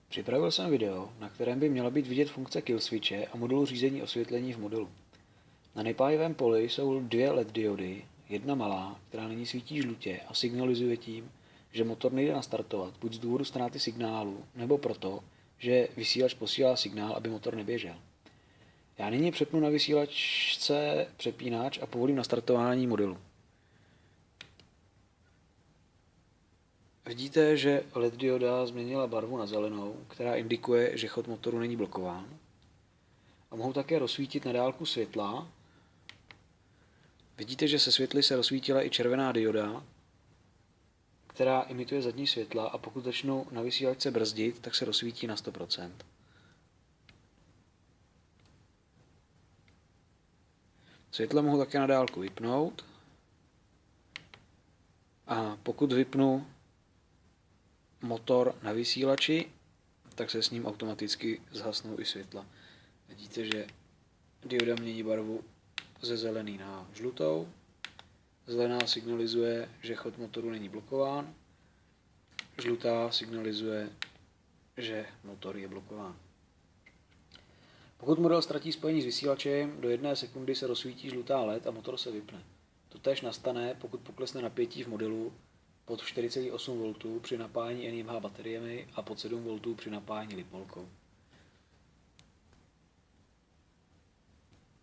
Připravil jsem video, na kterém by měla být vidět funkce kill switche a modulu řízení osvětlení v modelu. Na nepájivém poli jsou dvě LED diody, jedna malá, která nyní svítí žlutě a signalizuje tím, že motor nejde nastartovat buď z důvodu ztráty signálu, nebo proto, že vysílač posílá signál, aby motor neběžel. Já nyní přepnu na vysílačce přepínač a povolím nastartování modelu. Vidíte, že LED dioda změnila barvu na zelenou, která indikuje, že chod motoru není blokován. A mohu také rozsvítit na dálku světla. Vidíte, že se světly se rozsvítila i červená dioda, která imituje zadní světla, a pokud začnu na vysílačce brzdit, tak se rozsvítí na 100%. Světla mohu také na dálku vypnout. A pokud vypnu motor na vysílači, tak se s ním automaticky zhasnou i světla. Vidíte, že dioda mění barvu ze zelený na žlutou. Zelená signalizuje, že chod motoru není blokován. Žlutá signalizuje, že motor je blokován. Pokud model ztratí spojení s vysílačem, do 1 sekundy se rozsvítí žlutá LED a motor se vypne. Totéž nastane, pokud poklesne napětí v modelu pod 4,8 V při napájení NMH bateriemi a pod 7 V při napájení lipolkou.